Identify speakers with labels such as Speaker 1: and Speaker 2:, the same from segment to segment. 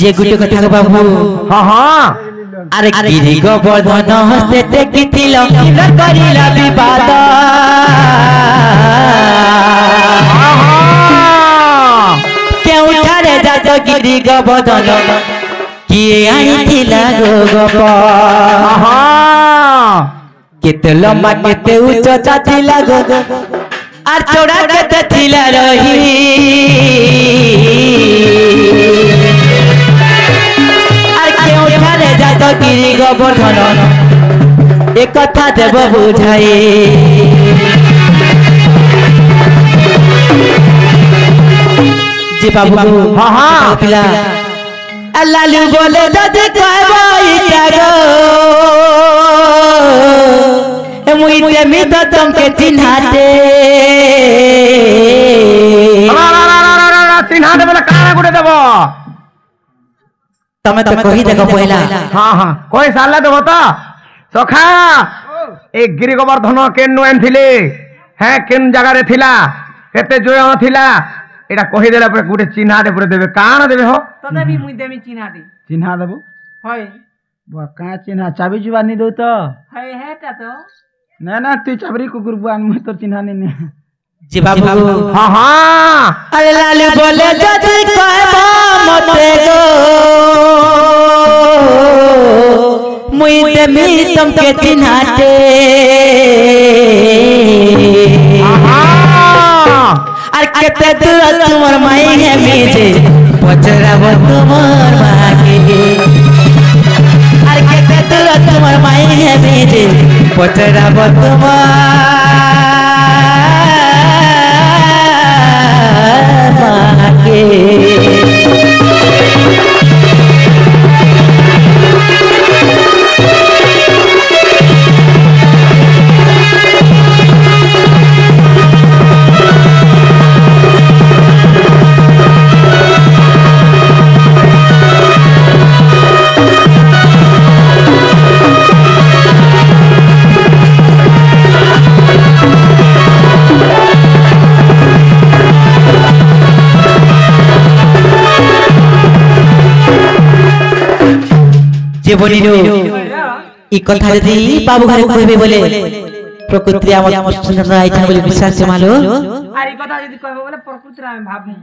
Speaker 1: ये गुटे कथा बाबू
Speaker 2: हाँ हाँ
Speaker 1: अरे गिरी गोवर्धन हस्ते देखिथिल करिला विवाद केउठारे जात गिरी गोवर्धन किए आनिथिला गोगप केते लम्बा केते उच्चता थिला गोग आर चौड़ा केते थिला रही गिरी गोवर्धन एक कथा देव बुझाए जी बाबू
Speaker 2: हाँ हाँ
Speaker 1: पिला लालू बोले दादी कहबो इटागो मुइते मित तुमके चिन्हाते
Speaker 2: चिन्हाते बोले काना गुटे देबो
Speaker 1: तमे तो कही देखो पहला
Speaker 2: हाँ हाँ कोई साला देबो तो सखा ए गिरी गोवर्धन केन नु एनथिले हैं केन जगह रे थिला केते जोय थिला एटा कहि देला पर गुटे चिन्हा दे पर देबे काना देबे हो
Speaker 3: तते भी मुई देमी चिन्हा
Speaker 2: देबो
Speaker 3: होय
Speaker 2: बा का चिन्हा चाबी जुबानी दो तो
Speaker 3: है हेटा तो
Speaker 2: ना ना तू चाबरी कुकुर बुआन मुई तो चिन्हा ने
Speaker 1: जी बाबू
Speaker 2: हाँ हाँ
Speaker 1: अरे लालू बोले दादी कहबो मते गो मुइते मी तुमके चिन्हाते আর কেতে দূর তোমার মাই হে মিজে পচরাব তোমার মাকে আর কেতে দূর তোমার মাই হে মিজে পচরাব তোমার মাকে জীবনীর এই কথা যদি বাবু ঘরে কইবে বলে প্রকৃতি আমার সুন্দর আইছা বলে বিশ্বাস জমালো
Speaker 3: আর এই কথা যদি কইবে বলে প্রকৃতি আমি ভাবমু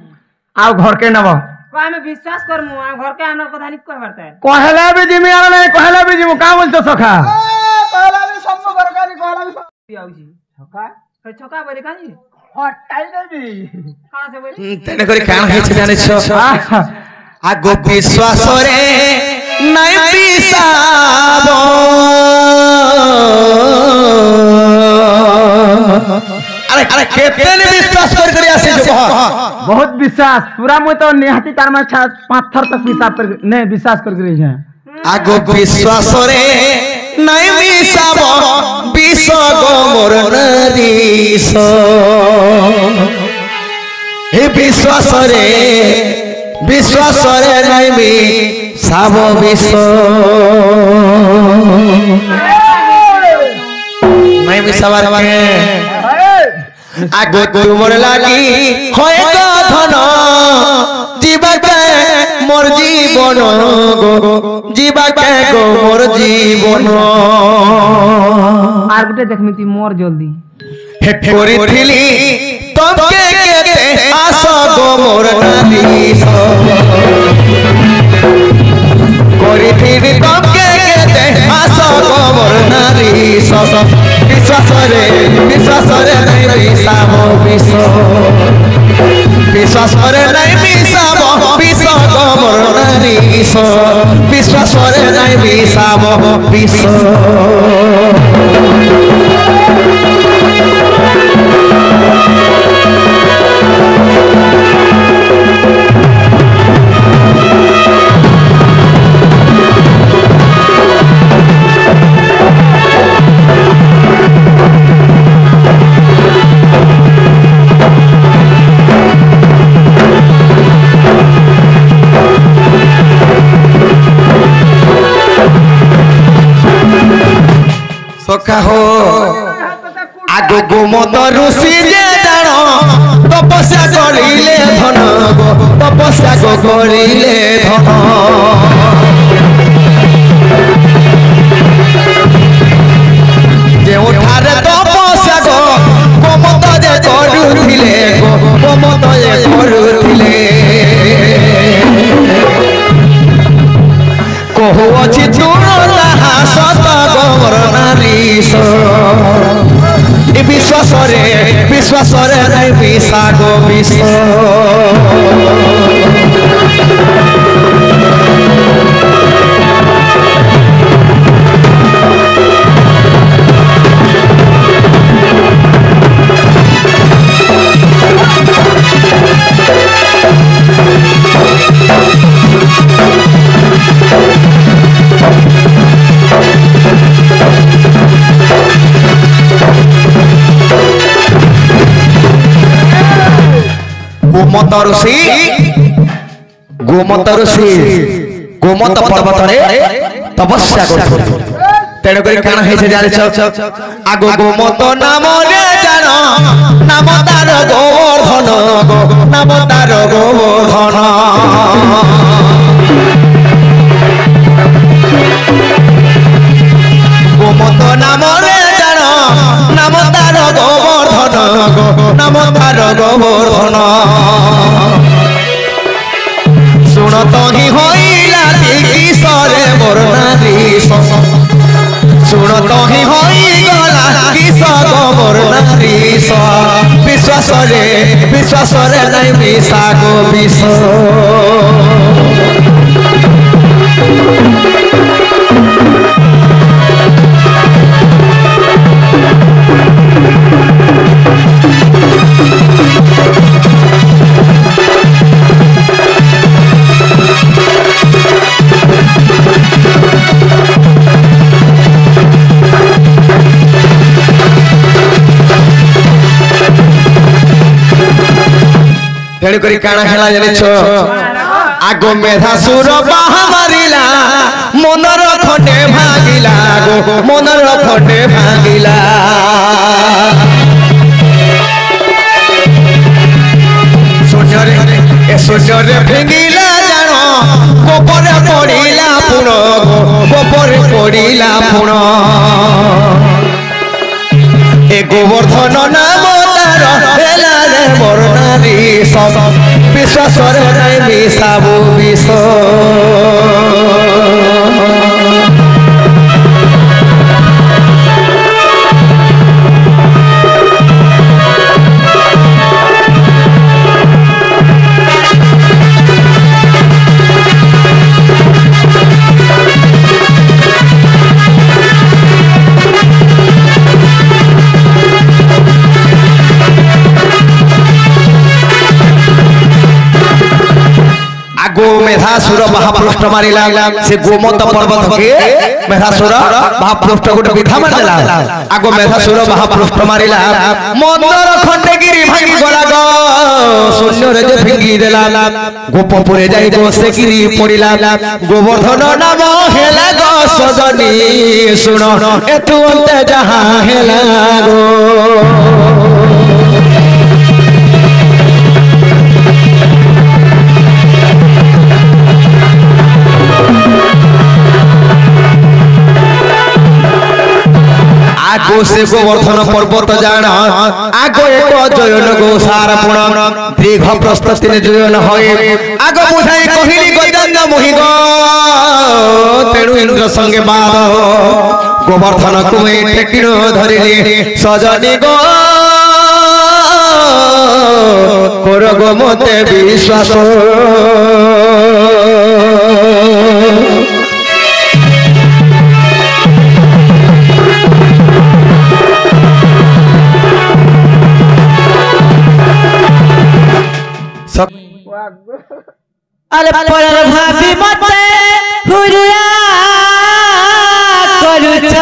Speaker 2: आउ घर के नबो
Speaker 3: को আমি বিশ্বাস করমু আর घर के आनर কথা নি কইবার তাই
Speaker 2: कहला भी जिमी आला नहीं कहला भी जिमु का बोलतो सखा
Speaker 3: कहला भी सब घर का नी कहला भी आउजी छका तो छका बोले कानी हटाई देबी काना से बोले
Speaker 1: তেনে করে কান হইছে জানিছ আগো বিশ্বাস রে নাই পিসাব अरे अरे केतने विश्वास कर आसे जो
Speaker 2: बहुत विश्वास पूरा मुई तो निहाती तार में 5 थर तक हिसाब कर नहीं विश्वास कर रही है
Speaker 1: আগো বিশ্বাস রে নাই মিসাব বিষ গো মোর নারীস হে বিশ্বাস রে নাই মিসাব বিষ নাই মিসাবার কে আগো তুমর লাগি হয় ধন জীবাকে মোর জীবন গো জীবাকে গো মোর জীবন
Speaker 3: আর গুটে দেখমি তুই মোর জলদি
Speaker 1: হে করিছিলি তোকে কেতে আস গো মোর নারীস করিছিলি তোকে কেতে আস গো মোর নারীস বিশ্বাস রে নাই মিশাব বিষ বিশ্বাস রে নাই মিশাব বিষ গো মোর নারীস বিশ্বাস রে নাই মিশাব বিষ सखा हो आगो गोमत ऋषि जे जान तपस्या करिले धन गो तपस्या गो करिले धन
Speaker 2: কহু অছি চূড় তাহা সত গোবর নারীশ এ বিশ্বাসরে নাই মিশা গো বিষ গোমত ଋଷି ଗୋମତ ପର୍ବତରେ ତପସ୍ୟା କରୁଥିଲେ ତେଣୁକରି କାଣା ହେଇছে ଜାଣିଛ ଆଗ ଗୋମତ ନାମରେ ଜାଣ ନାମ ତାର ଗୋବର୍ଦ୍ଧନ ନାମ ତାର ଗୋବର୍ଦ୍ଧନ গোমত নামরে জাণ নাম তার গোবর্ধন নাম তার গোবর্ধন শুণ তহি হইলা কিশোরে মোর নারী শুণ তহি হইগলা কিশ মোর নারী বিশ্বাসরে নাই মিশা গো বিষ তেণুকরি কাଣା হেলা জানিছ আগ মেধাসুর বাহা মারিলা মনর খন্ডে ভাগিলা গো মনর খন্ডে ভাগিলা শূন্যরে ভেঙিলা জান গোপরে পড়িলা পুণ গোপরে পড়িলা পুণ এ গোবর্ধন নাম তার হেলা রে মোর নারী বিশ্বাসরে নাই মিশাবো বিষ মেধাসুর মহাপুষ্ট মারিলা সে গোমত পর্বত কে মেধাসুর মহাপুষ্ট গোটে বিধা মারিলা আগ মেধাসুর মহাপুষ্ট মারিলা মন্দর খন্ডগিরি ভাঙি গলা গো শূন্যরে যে ভেঙ্গি দেলা গোপপুরে যাই গো সে গিরি পড়িলা গোবর্ধন নাম হেলা গো সজনী শুণ এতু অন্তে যাহা হেলা গো আগো সে গোবর্ধন পর্বত জাণ আগ এক জয়ন গোসার পুণ দীর্ঘ প্রস্তুতি জয়ন হয় আগ বুঝাই কহিলি গজেন্দ্র মোহি গো তেণু ইন্দ্র সঙ্গে বাদ গোবর্ধন কুমে ঠেকিণ ধরিলি সজনী গো কর গো মতে বিশ্বাস
Speaker 1: अरे पर भाभी मते हुरिया करूछ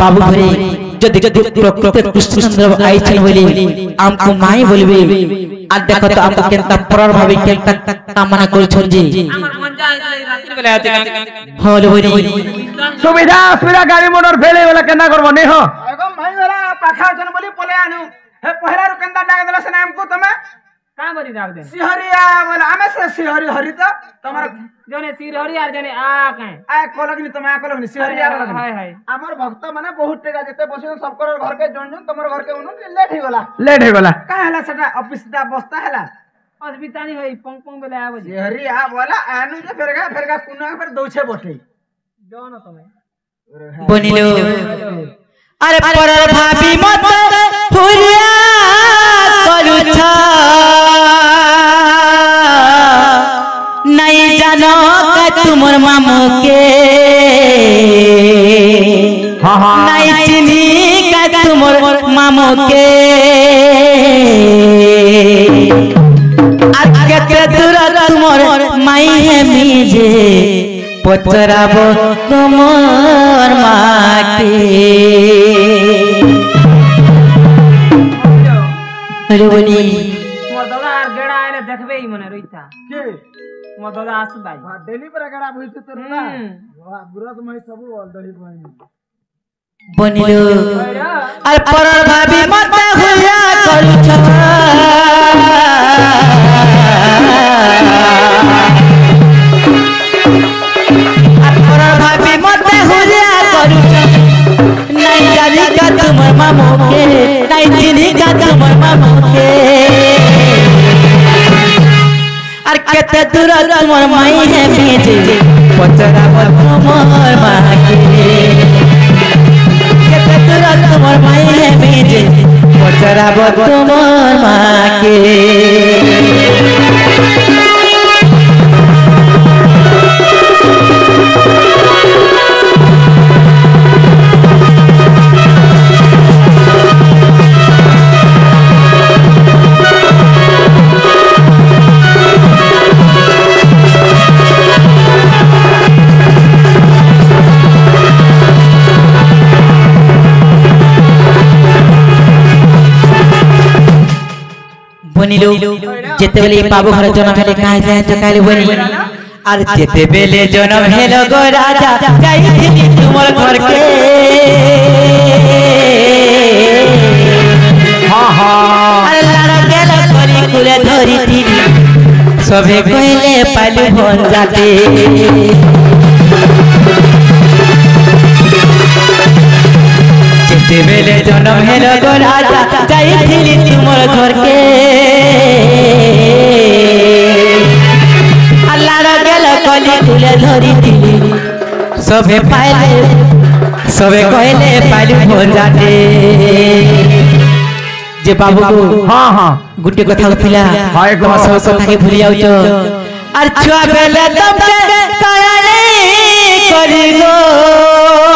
Speaker 1: बाबू घरे जदि प्रकृत कृष्णचंद्र आइछन बोली हमको माई बोलबे आ देखो तो हमको केनता परर भाभी केनता कामना करछन जी हमर मन जाय रात्रि बेला आते होल बोली
Speaker 2: सुविधा सुविधा गाड़ी मोटर फेले वाला केना करबो नै हो
Speaker 3: एगो माई वाला पाखा जन बोली पले आनु हे पहरा रु केनता डाग देला से हमको तमे का बरी राख दे
Speaker 4: सिहरिया बोले आमे से सिहरी हरि त तमर
Speaker 3: जने सिरहरी आर जने आ काए
Speaker 4: आ कोलगनी तमे आ कोलगनी सिहरिया लगनी
Speaker 3: हाय हाय
Speaker 4: हमर भक्त माने बहुत टेका जते बसे सबकर घर के जन जन तमर घर के उनु लेट ही गला
Speaker 2: लेट हो गला
Speaker 4: का हला सेटा ऑफिस दा बस्ता हला
Speaker 3: अस्पताल होई पंग पंग बेले आबो जी
Speaker 4: सिहरिया बोला आनु जे फेरगा कुना फेर दौछे बठे
Speaker 3: जो न तमे
Speaker 1: बनिलो अरे परर भाभी मत हुरिया करू छ नहीं जानो का तुमर मामू के नहीं चिनी का तुमर मामू के आगे के दूर तुमर माई है मीजे पचराबो तुमर माके अरे बोली
Speaker 3: मोर दादा आर गेड़ा आले देखबे ही मने रोइता
Speaker 4: के
Speaker 3: मोर दादा आस भाई
Speaker 4: डेली पर गड़ा भइसे तो ना वाह गुरत मई सब दही बहिनी
Speaker 1: बनिलो अरे परर भाभी मत हुआ करू छ परर भाभी मत हुआ करू छ नहीं जानी का तुमर मामू के नहीं चिनी का तुमर मामू के अरे केते दूर तुमर माई है बीजे पचराबो तुमर माके तुमर माई है बीजे पचराबो तुमर माके बनिलो जेते बेले बाबू घर जन्म हेले काहे जाय तो काले बनी आर जेते बेले जन्म हेलो गो राजा जाई तुमर घर के
Speaker 2: हां हां
Speaker 1: अरे लाड़ा गेल करी कुले धरी थी सबे कहले पालू बन जाते जेते बेले जन्म हेलो गो राजा जाई तुमर घर के लाड़ा गेल कली कुले धरी थी सबे पाइले सबे कहले पालू बन जाते जे बाबू को
Speaker 2: हां हां
Speaker 1: गुटे कथा उठिला
Speaker 2: हाय गो
Speaker 1: सब कथा के भूली आउ तो और छुआ बेले तुमके काले करी गो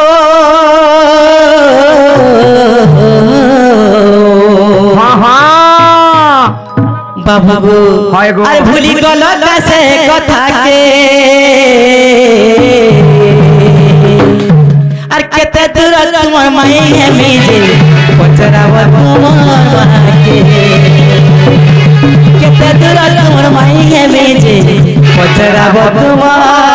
Speaker 2: हां हां
Speaker 1: बाबू गो
Speaker 2: हाय गो
Speaker 1: अरे भूली गल कैसे कथा के और केते दूर तुमर माई है मीजे पचराबो तुमर माके केते दूर तुमर माई है मीजे पचराबो तुमर